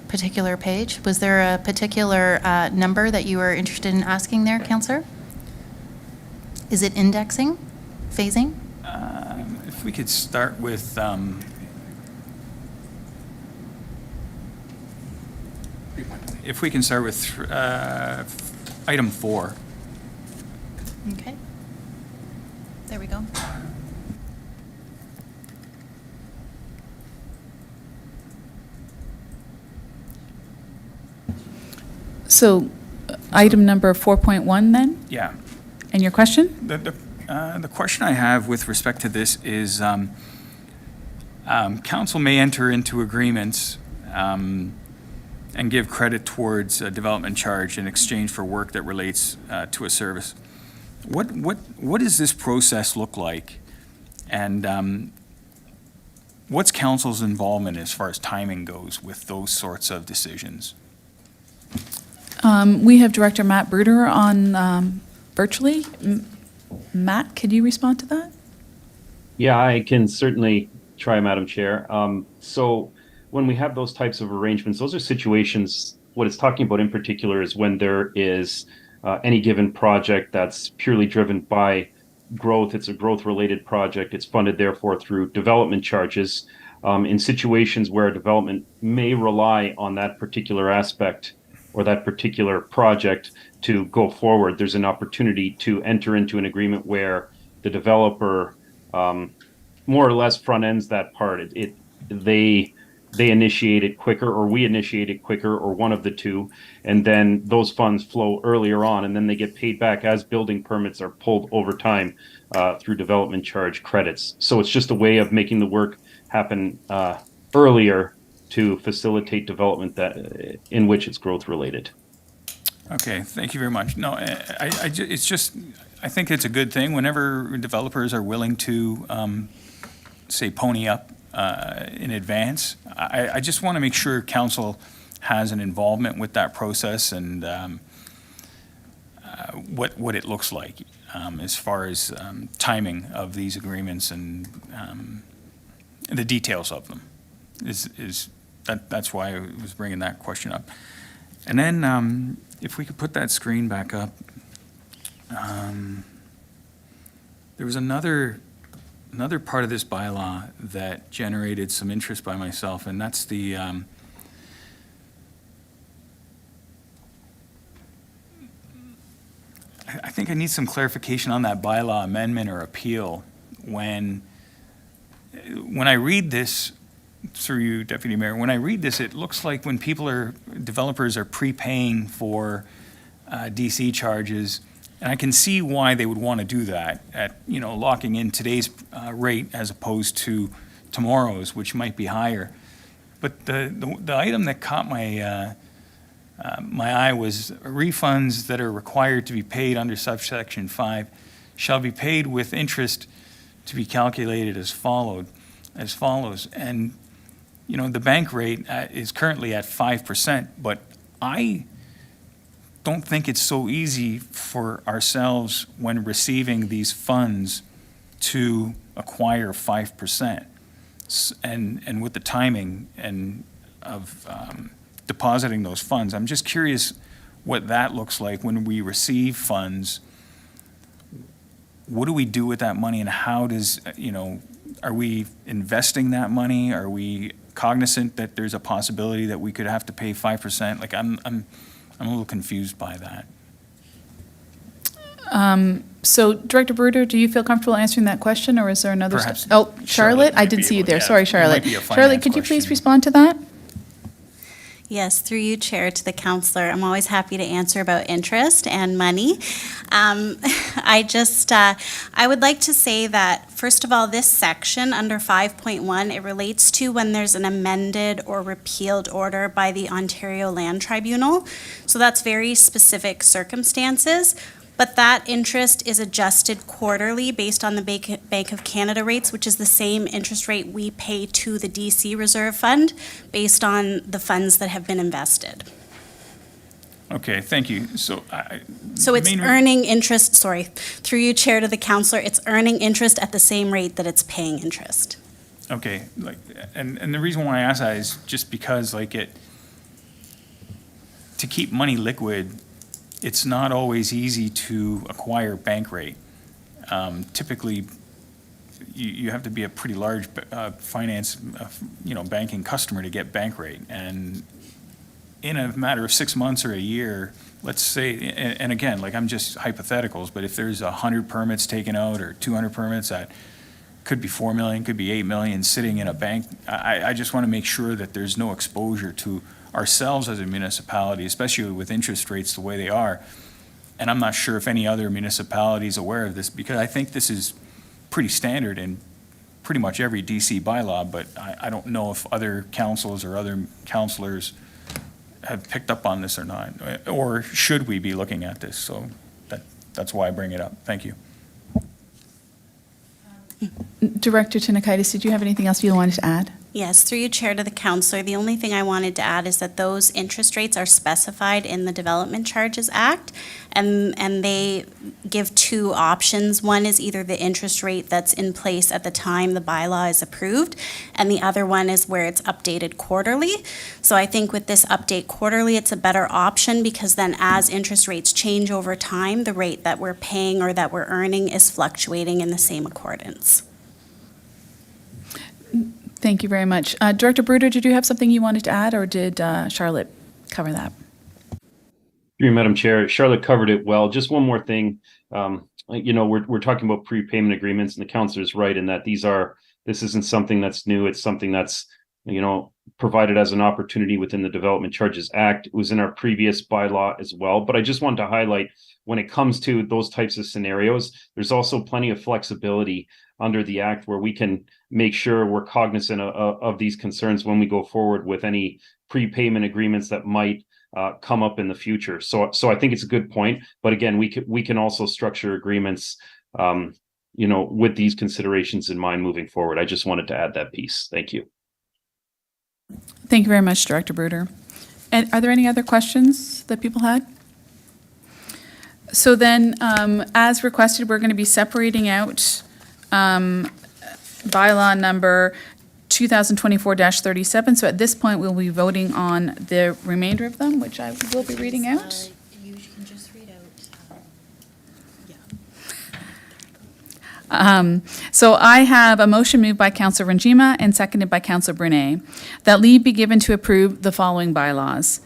particular page. Was there a particular number that you were interested in asking there, Counselor? Is it indexing, phasing? If we could start with, if we can start with item 4. Okay. There we go. So item number 4.1 then, Yeah. and your question? The question I have with respect to this is, council may enter into agreements and give credit towards a development charge in exchange for work that relates to a service. What does this process look like? And what's council's involvement as far as timing goes with those sorts of decisions? We have Director Matt Bruder on virtually. Matt, could you respond to that? Yeah, I can certainly try, Madam Chair. So when we have those types of arrangements, those are situations, what it's talking about in particular is when there is any given project that's purely driven by growth. It's a growth-related project. It's funded therefore through development charges. In situations where a development may rely on that particular aspect or that particular project to go forward, there's an opportunity to enter into an agreement where the developer more or less front ends that part. They initiate it quicker, or we initiate it quicker, or one of the two, and then those funds flow earlier on, and then they get paid back as building permits are pulled over time through development charge credits. So it's just a way of making the work happen earlier to facilitate development that in which it's growth related. Okay, thank you very much. No, it's just, I think it's a good thing whenever developers are willing to, say, pony up in advance. I just want to make sure council has an involvement with that process and what it looks like as far as timing of these agreements and the details of them. That's why I was bringing that question up. And then if we could put that screen back up. There was another part of this bylaw that generated some interest by myself, and that's the I think I need some clarification on that bylaw amendment or appeal. When I read this, through you, Deputy Mayor, when I read this, it looks like when developers are prepaying for DC charges, and I can see why they would want to do that at, locking in today's rate as opposed to tomorrow's, which might be higher. But the item that caught my eye was refunds that are required to be paid under subsection 5 shall be paid with interest to be calculated as follows. And, the bank rate is currently at 5%, but I don't think it's so easy for ourselves when receiving these funds to acquire 5%. And with the timing and of depositing those funds, I'm just curious what that looks like when we receive funds. What do we do with that money, and how does, are we investing that money? Are we cognizant that there's a possibility that we could have to pay 5%? Like, I'm a little confused by that. So, Director Bruder, do you feel comfortable answering that question, or is there another? Perhaps Oh, Charlotte, Charlotte I might didn't be see you able- there. yeah, Sorry, it might Charlotte. be a Charlotte, finance could you please question. respond to that? Yes, through you, Chair, to the counselor. I'm always happy to answer about interest and money. I would like to say that, first of all, this section under 5.1, it relates to when there's an amended or repealed order by the Ontario Land Tribunal. So that's very specific circumstances. But that interest is adjusted quarterly based on the Bank of Canada rates, which is the same interest rate we pay to the DC Reserve Fund based on the funds that have been invested. Okay, thank you. So So it's main- earning interest, sorry, through you, Chair, to the counselor, it's earning interest at the same rate that it's paying interest. Okay, and the reason why I ask that is just because, to keep money liquid, it's not always easy to acquire bank rate. Typically, you have to be a pretty large banking customer to get bank rate. And in a matter of 6 months or a year, let's say, and again, I'm just hypotheticals, but if there's 100 permits taken out or 200 permits, that could be 4 million, could be 8 million sitting in a bank. I just want to make sure that there's no exposure to ourselves as a municipality, especially with interest rates the way they are. And I'm not sure if any other municipality is aware of this, because I think this is pretty standard in pretty much every DC bylaw, but I don't know if other councils or other councilors have picked up on this or not, or should we be looking at this? So that's why I bring it up. Thank you. Director Tinakaitis, did you have anything else you wanted to add? Yes, through you, Chair, to the Counselor, the only thing I wanted to add is that those interest rates are specified in the Development Charges Act, and they give two options. One is either the interest rate that's in place at the time the bylaw is approved, and the other one is where it's updated quarterly. So I think with this update quarterly, it's a better option, because then as interest rates change over time, the rate that we're paying or that we're earning is fluctuating in the same accordance. Thank you very much. Director Bruder, did you have something you wanted to add, or did Charlotte cover that? Through you, Madam Chair, Charlotte covered it well. Just one more thing. We're talking about prepayment agreements, and the councilor's right in that this isn't something that's new. It's something that's, provided as an opportunity within the Development Charges Act. It was in our previous bylaw as well. But I just wanted to highlight, when it comes to those types of scenarios, there's also plenty of flexibility under the Act where we can make sure we're cognizant of these concerns when we go forward with any prepayment agreements that might come up in the future. So I think it's a good point. But again, we can also structure agreements, with these considerations in mind moving forward. I just wanted to add that piece. Thank you. Thank you very much, Director Bruder. And are there any other questions that people had? So then, as requested, we're going to be separating out bylaw number 2024-37. So at this point, we'll be voting on the remainder of them, which I will be reading out. You can just read out. So I have a motion moved by Councillor Ranjima and seconded by Councillor Brunet that leave be given to approve the following bylaws.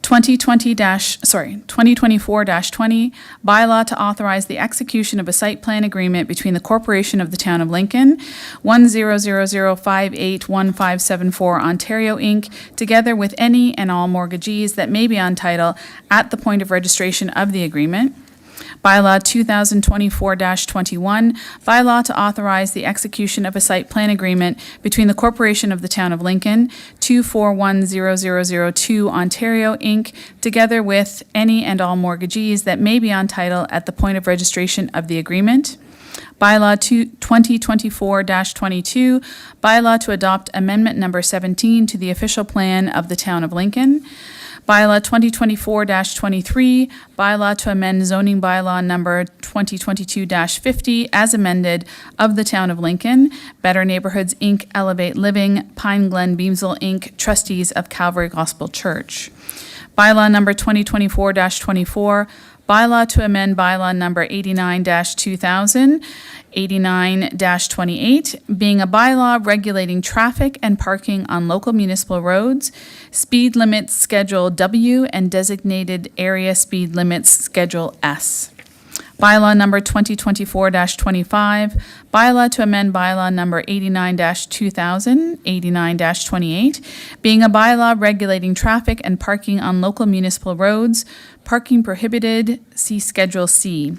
2024-20, bylaw to authorize the execution of a site plan agreement between the Corporation of the Town of Lincoln, 1000581574 Ontario Inc., together with any and all mortgagees that may be on title at the point of registration of the agreement. Bylaw 2024-21, bylaw to authorize the execution of a site plan agreement between the Corporation of the Town of Lincoln, 2410002 Ontario Inc., together with any and all mortgagees that may be on title at the point of registration of the agreement. Bylaw 2024-22, bylaw to adopt amendment number 17 to the official plan of the Town of Lincoln. Bylaw 2024-23, bylaw to amend zoning bylaw number 2022-50 as amended of the Town of Lincoln, Better Neighborhoods, Inc., Elevate Living, Pine Glen Beamsville, Inc., trustees of Calvary Gospel Church. Bylaw number 2024-24, bylaw to amend bylaw number 89-2000, 89-28, being a bylaw regulating traffic and parking on local municipal roads, speed limits Schedule W and designated area speed limits Schedule S. Bylaw number 2024-25, bylaw to amend bylaw number 89-2000, 89-28, being a bylaw regulating traffic and parking on local municipal roads, parking prohibited, see Schedule C.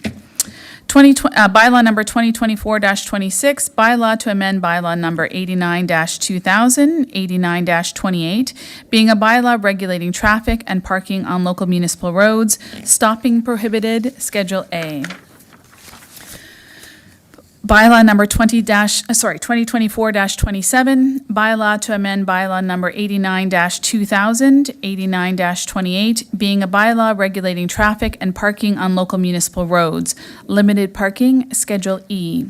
Bylaw number 2024-26, bylaw to amend bylaw number 89-2000, 89-28, being a bylaw regulating traffic and parking on local municipal roads, stopping prohibited, Schedule A. Bylaw number 2024-27, bylaw to amend bylaw number 89-2000, 89-28, being a bylaw regulating traffic and parking on local municipal roads, limited parking, Schedule E.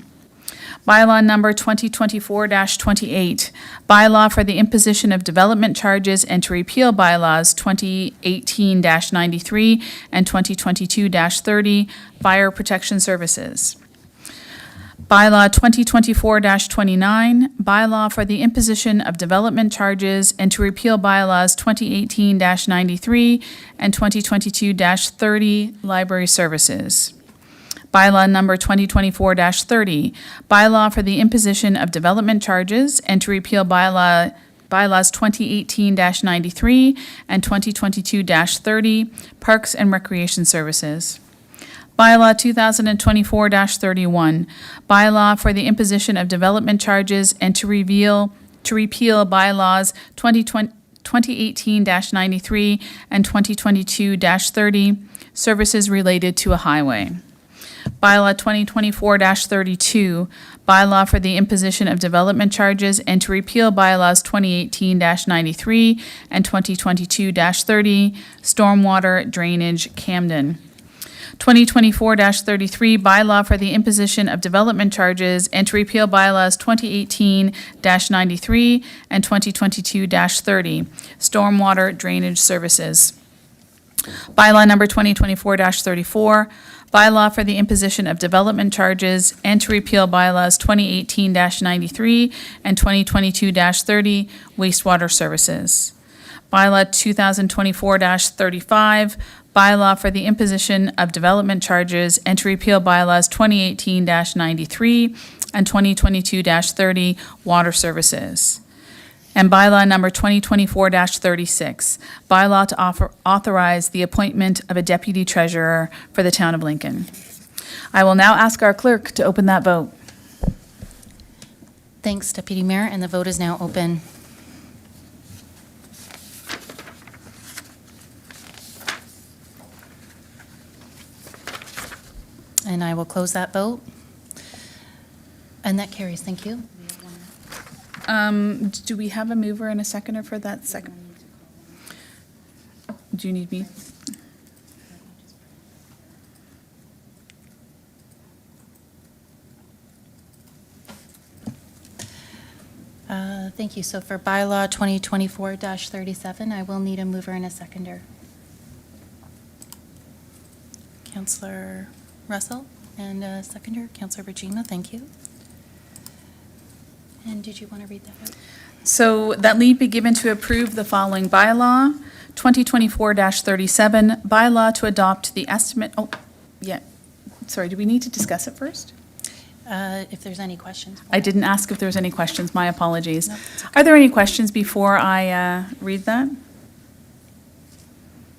Bylaw number 2024-28, bylaw for the imposition of development charges and to repeal bylaws 2018-93 and 2022-30, fire protection services. Bylaw 2024-29, bylaw for the imposition of development charges and to repeal bylaws 2018-93 and 2022-30, library services. Bylaw number 2024-30, bylaw for the imposition of development charges and to repeal bylaws 2018-93 and 2022-30, parks and recreation services. Bylaw 2024-31, bylaw for the imposition of development charges and to repeal bylaws 2018-93 and 2022-30, services related to a highway. Bylaw 2024-32, bylaw for the imposition of development charges and to repeal bylaws 2018-93 and 2022-30, stormwater drainage Camden. 2024-33, bylaw for the imposition of development charges and to repeal bylaws 2018-93 and 2022-30, stormwater drainage services. Bylaw number 2024-34, bylaw for the imposition of development charges and to repeal bylaws 2018-93 and 2022-30, wastewater services. Bylaw 2024-35, bylaw for the imposition of development charges and to repeal bylaws 2018-93 and 2022-30, water services. And bylaw number 2024-36, bylaw to authorize the appointment of a deputy treasurer for the town of Lincoln. I will now ask our clerk to open that vote. Thanks, Deputy Mayor, and the vote is now open. And I will close that vote. And that carries, thank you. Do we have a mover and a seconder for that second? Do you need me? Thank you. So for bylaw 2024-37, I will need a mover and a seconder. Councillor Russell and a seconder, Councillor Regina, thank you. And did you want to read that out? So that leave be given to approve the following bylaw, 2024-37, bylaw to adopt the estimate, sorry, do we need to discuss it first? If there's any questions. I didn't ask if there's any questions, my apologies. No, it's okay. Are there any questions before I read that?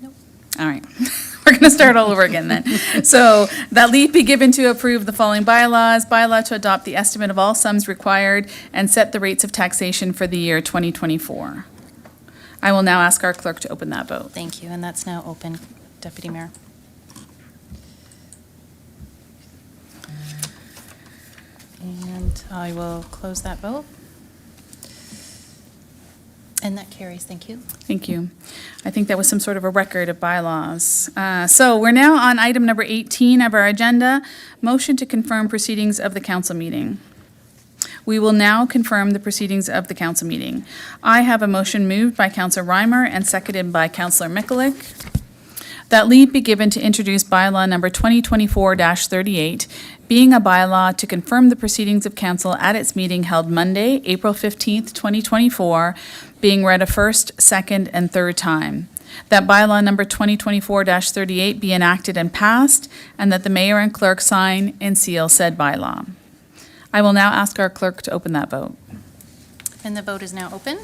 Nope. All right, we're going to start all over again then. So that leave be given to approve the following bylaws, bylaw to adopt the estimate of all sums required and set the rates of taxation for the year 2024. I will now ask our clerk to open that vote. Thank you, and that's now open, Deputy Mayor. And I will close that vote. And that carries, thank you. Thank you. I think that was some sort of a record of bylaws. So we're now on item number 18 of our agenda, motion to confirm proceedings of the council meeting. We will now confirm the proceedings of the council meeting. I have a motion moved by Councillor Reimer and seconded by Councillor Mikulik. That leave be given to introduce bylaw number 2024-38, being a bylaw to confirm the proceedings of council at its meeting held Monday, April 15th, 2024, being read a first, second, and third time. That bylaw number 2024-38 be enacted and passed, and that the mayor and clerk sign and seal said bylaw. I will now ask our clerk to open that vote. And the vote is now open.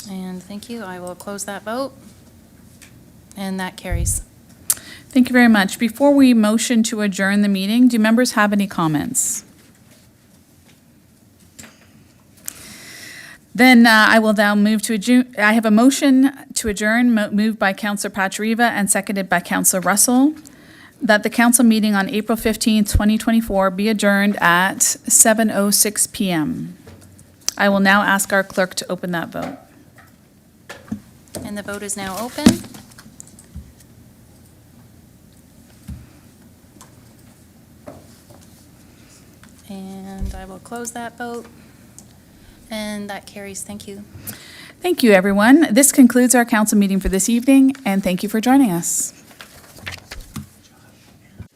And thank you. I will close that vote. And that carries. Thank you very much. Before we motion to adjourn the meeting, do members have any comments? Then I will now move to adjourn. I have a motion to adjourn moved by Councillor Pachariva and seconded by Councillor Russell, that the council meeting on April 15th, 2024 be adjourned at 7:06 p.m. I will now ask our clerk to open that vote. And the vote is now open. And I will close that vote. And that carries. Thank you. Thank you, everyone. This concludes our council meeting for this evening, and thank you for joining us.